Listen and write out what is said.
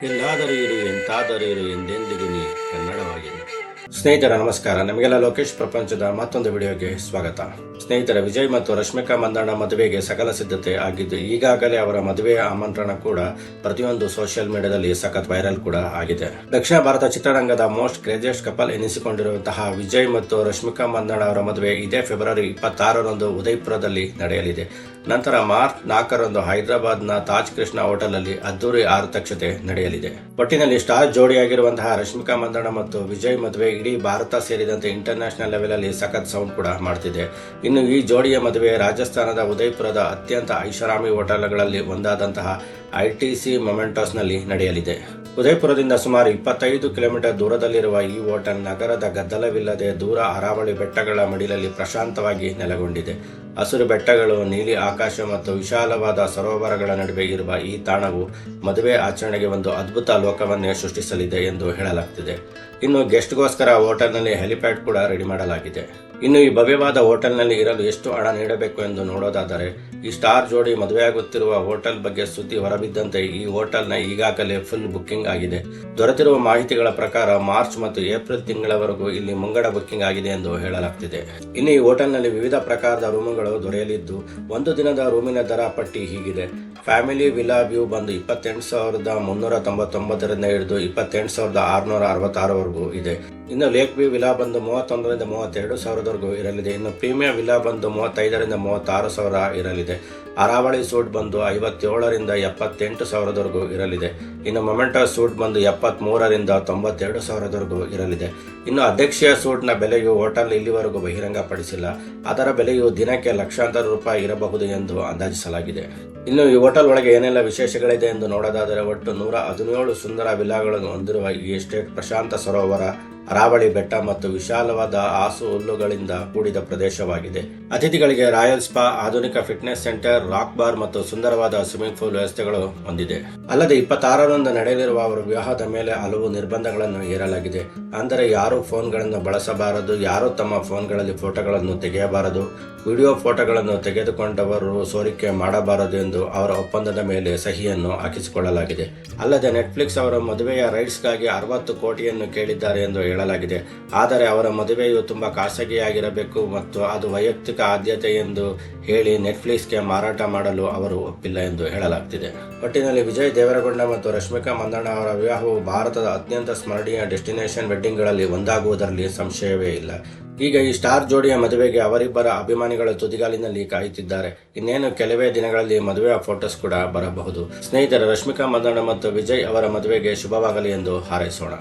ಎಲ್ಲಾದರೂ ಇರು ಎಂತಾದರೂ ಇರು ಎಂದೆಂದಿಗೂ ನೀ ಕನ್ನಡವಾಗಿರು. ಸ್ನೇಹಿತರ ನಮಸ್ಕಾರ. ನಮಗೆಲ್ಲ ಲೋಕೇಶ್ ಪ್ರಪಂಚದ ಮತ್ತೊಂದು ವಿಡಿಯೋಗೆ ಸ್ವಾಗತ. ಸ್ನೇಹಿತರ, ವಿಜಯ್ ಮತ್ತು ರಶ್ಮಿಕಾ ಮಂದಣ್ಣ ಮದುವೆಗೆ ಸಕಲ ಸಿದ್ಧತೆ ಆಗಿದ್ದು ಈಗಾಗಲೇ ಅವರ ಮದುವೆಯ ಆಮಂತ್ರಣ ಕೂಡ ಪ್ರತಿಯೊಂದು ಸೋಷಿಯಲ್ ಮೀಡಿಯಾದಲ್ಲಿ ಸಖತ್ ವೈರಲ್ ಕೂಡ ಆಗಿದೆ. ದಕ್ಷಿಣ ಭಾರತ ಚಿತ್ರರಂಗದ ಮೋಸ್ಟ್ ಕ್ರೇಜಿಯಸ್ಟ್ ಕಪಲ್ ಎನಿಸಿಕೊಂಡಿರುವಂತಹ ವಿಜಯ್ ಮತ್ತು ರಶ್ಮಿಕಾ ಮಂದಣ್ಣ ಅವರ ಮದುವೆ ಇದೇ ಫೆಬ್ರವರಿ 26ರಂದು ಉದಯಪುರದಲ್ಲಿ ನಡೆಯಲಿದೆ. ನಂತರ ಮಾರ್ಚ್ 4ರಂದು ಹೈದರಾಬಾದ್ನ ತಾಜ್ ಕೃಷ್ಣ ಹೋಟೆಲ್ನಲ್ಲಿ ಅದ್ದೂರಿ ಆರತಕ್ಷತೆ ನಡೆಯಲಿದೆ. ಒಟ್ಟಿನಲ್ಲಿ ಸ್ಟಾರ್ ಜೋಡಿಯಾಗಿರುವಂತಹ ರಶ್ಮಿಕಾ ಮಂದಣ್ಣ ಮತ್ತು ವಿಜಯ್ ಮದುವೆ ಇಡೀ ಭಾರತ ಸೇರಿದಂತೆ ಇಂಟರ್ನ್ಯಾಷನಲ್ ಲೆವೆಲ್ ಅಲ್ಲಿ ಸಖತ್ ಸೌಂಡ್ ಕೂಡ ಮಾಡ್ತಿದೆ. ಇನ್ನು ಈ ಜೋಡಿಯ ಮದುವೆ ರಾಜಸ್ಥಾನದ ಉದಯಪುರದ ಅತ್ಯಂತ ಐಷಾರಾಮಿ ಹೋಟೆಲ್ಗಳಲ್ಲಿ ಒಂದಾದಂತಹ ITC ಮೊಮೆಂಟೋಸ್ ನಲ್ಲಿ ನಡೆಯಲಿದೆ. ಉದಯಪುರದಿಂದ ಸುಮಾರು 25 ಕಿಲೋಮೀಟರ್ ದೂರದಲ್ಲಿರುವ ಈ ಹೋಟೆಲ್ ನಗರದ ಗದ್ದಲವಿಲ್ಲದೆ ದೂರ ಅರಾವಳಿ ಬೆಟ್ಟಗಳ ಮಡಿಲಲ್ಲಿ ಪ್ರಶಾಂತವಾಗಿ ನೆಲೆಗೊಂಡಿದೆ. ಹಸಿರು ಬೆಟ್ಟಗಳು, ನೀಲಿ ಆಕಾಶ ಮತ್ತು ವಿಶಾಲವಾದ ಸರೋವರಗಳ ನಡುವೆ ಇರುವ ಈ ತಾಣವು ಮದುವೆ ಆಚರಣೆಗೆ ಒಂದು ಅದ್ಭುತ ಲೋಕವನ್ನೇ ಸೃಷ್ಟಿಸಲಿದೆ ಎಂದು ಹೇಳಲಾಗ್ತಿದೆ. ಇನ್ನು ಗೆಸ್ಟ್ಗೋಸ್ಕರ ಹೋಟೆಲ್ನಲ್ಲಿ ಹೆಲಿಪ್ಯಾಡ್ ಕೂಡ ರೆಡಿ ಮಾಡಲಾಗಿದೆ. ಇನ್ನು ಈ ಭವ್ಯವಾದ ಹೋಟೆಲ್ನಲ್ಲಿ ಇರಲು ಎಷ್ಟು ಹಣ ನೀಡಬೇಕು ಎಂದು ನೋಡೋದಾದರೆ, ಈ ಸ್ಟಾರ್ ಜೋಡಿ ಮದುವೆಯಾಗುತ್ತಿರುವ ಹೋಟೆಲ್ ಬಗ್ಗೆ ಸುದ್ದಿ ಹೊರಬಿದ್ದಂತೆ ಈ ಹೋಟೆಲ್ನ ಈಗಾಗಲೇ ಫುಲ್ ಬುಕ್ಕಿಂಗ್ ಆಗಿದೆ. ದೊರೆತಿರುವ ಮಾಹಿತಿಗಳ ಪ್ರಕಾರ ಮಾರ್ಚ್ ಮತ್ತು ಏಪ್ರಿಲ್ ತಿಂಗಳವರೆಗೂ ಇಲ್ಲಿ ಮುಂಗಡ ಬುಕ್ಕಿಂಗ್ ಆಗಿದೆ ಎಂದು ಹೇಳಲಾಗ್ತಿದೆ. ಇನ್ನು ಈ ಹೋಟೆಲ್ನಲ್ಲಿ ವಿವಿಧ ಪ್ರಕಾರದ ರೂಮುಗಳು ದೊರೆಯಲಿದ್ದು, ಒಂದು ದಿನದ ರೂಮಿನ ದರ ಪಟ್ಟಿ ಹೀಗಿದೆ. ಫ್ಯಾಮಿಲಿ ವಿಲಾ ವ್ಯೂ ಬಂದು 28,399ರಿಂದ ಹಿಡಿದು 28,666ವರೆಗೂ ಇದೆ. ಇನ್ನು ಲೇಕ್ ವ್ಯೂ ವಿಲಾ ಬಂದು 31ರಿಂದ 32,000ವರೆಗೂ ಇರಲಿದೆ. ಇನ್ನು ಪ್ರೀಮಿಯಂ ವಿಲಾ ಬಂದು 35ರಿಂದ 36,000 ಇರಲಿದೆ. ಅರಾವಳಿ ಸೂಟ್ ಬಂದು 57ರಿಂದ 78,000ವರೆಗೂ ಇರಲಿದೆ. ಇನ್ನು ಮೊಮೆಂಟೋ ಸೂಟ್ ಬಂದು 73ರಿಂದ 92,000ವರೆಗೂ ಇರಲಿದೆ. ಇನ್ನು ಅಧ್ಯಕ್ಷೀಯ ಸೂಟ್ನ ಬೆಲೆಯು ಹೋಟೆಲ್ ಇಲ್ಲಿವರೆಗೂ ಬಹಿರಂಗಪಡಿಸಿಲ್ಲ. ಅದರ ಬೆಲೆಯು ದಿನಕ್ಕೆ ಲಕ್ಷಾಂತರ ರೂಪಾಯಿ ಇರಬಹುದು ಎಂದು ಅಂದಾಜಿಸಲಾಗಿದೆ. ಇನ್ನು ಈ ಹೋಟೆಲ್ ಒಳಗೆ ಏನೆಲ್ಲ ವಿಶೇಷಗಳಿದೆ ಎಂದು ನೋಡೋದಾದರೆ, ಒಟ್ಟು 117 ಸುಂದರ ವಿಲಾಗಳನ್ನು ಹೊಂದಿರುವ ಈ ಎಸ್ಟೇಟ್ ಪ್ರಶಾಂತ ಸರೋವರ, ಅರಾವಳಿ ಬೆಟ್ಟ ಮತ್ತು ವಿಶಾಲವಾದ ಹಾಸು ಹುಲ್ಲುಗಳಿಂದ ಕೂಡಿದ ಪ್ರದೇಶವಾಗಿದೆ. ಅತಿಥಿಗಳಿಗೆ ರಾಯಲ್ ಸ್ಪಾ, ಆಧುನಿಕ ಫಿಟ್ನೆಸ್ ಸೆಂಟರ್, ರಾಕ್ ಬಾರ್ ಮತ್ತು ಸುಂದರವಾದ ಸ್ವಿಮ್ಮಿಂಗ್ ಪೂಲ್ ವ್ಯವಸ್ಥೆಗಳು ಹೊಂದಿದೆ. ಅಲ್ಲದೆ 26ರಂದು ನಡೆಯಲಿರುವ ಅವರ ವಿವಾಹದ ಮೇಲೆ ಹಲವು ನಿರ್ಬಂಧಗಳನ್ನು ಹೇರಲಾಗಿದೆ. ಅಂದರೆ ಯಾರೂ ಫೋನ್ಗಳನ್ನು ಬಳಸಬಾರದು, ಯಾರೂ ತಮ್ಮ ಫೋನ್ಗಳಲ್ಲಿ ಫೋಟೋಗಳನ್ನು ತೆಗೆಯಬಾರದು, ವಿಡಿಯೋ ಫೋಟೋಗಳನ್ನು ತೆಗೆದುಕೊಂಡವರು ಸೋರಿಕೆ ಮಾಡಬಾರದು ಎಂದು ಅವರ ಒಪ್ಪಂದದ ಮೇಲೆ ಸಹಿಯನ್ನು ಹಾಕಿಸಿಕೊಳ್ಳಲಾಗಿದೆ. ಅಲ್ಲದೆ ನೆಟ್ಫ್ಲಿಕ್ಸ್ ಅವರ ಮದುವೆಯ ರೈಟ್ಸ್ಗಾಗಿ 60 ಕೋಟಿಯನ್ನು ಕೇಳಿದ್ದಾರೆ ಎಂದು ಹೇಳಲಾಗಿದೆ. ಆದರೆ ಅವರ ಮದುವೆಯು ತುಂಬಾ ಖಾಸಗಿಯಾಗಿರಬೇಕು ಮತ್ತು ಅದು ವೈಯಕ್ತಿಕ ಆದ್ಯತೆ ಎಂದು ಹೇಳಿ ನೆಟ್ಫ್ಲಿಕ್ಸ್ಗೆ ಮಾರಾಟ ಮಾಡಲು ಅವರು ಒಪ್ಪಿಲ್ಲ ಎಂದು ಹೇಳಲಾಗ್ತಿದೆ. ಒಟ್ಟಿನಲ್ಲಿ ವಿಜಯ್ ದೇವರಕೊಂಡ ಮತ್ತು ರಶ್ಮಿಕಾ ಮಂದಣ್ಣ ಅವರ ವಿವಾಹವು ಭಾರತದ ಅತ್ಯಂತ ಸ್ಮರಣೀಯ ಡೆಸ್ಟಿನೇಷನ್ ವೆಡ್ಡಿಂಗ್ಗಳಲ್ಲಿ ಒಂದಾಗುವುದರಲ್ಲಿ ಸಂಶಯವೇ ಇಲ್ಲ. ಈಗ ಈ ಸ್ಟಾರ್ ಜೋಡಿಯ ಮದುವೆಗೆ ಅವರಿಬ್ಬರ ಅಭಿಮಾನಿಗಳು ತುದಿಗಾಲಿನಲ್ಲಿ ಕಾಯುತ್ತಿದ್ದಾರೆ. ಇನ್ನೇನು ಕೆಲವೇ ದಿನಗಳಲ್ಲಿ ಮದುವೆಯ ಫೋಟೋಸ್ ಕೂಡ ಬರಬಹುದು. ಸ್ನೇಹಿತರೆ, ರಶ್ಮಿಕಾ ಮಂದಣ್ಣ ಮತ್ತು ವಿಜಯ್ ಅವರ ಮದುವೆಗೆ ಶುಭವಾಗಲಿ ಎಂದು ಹಾರೈಸೋಣ.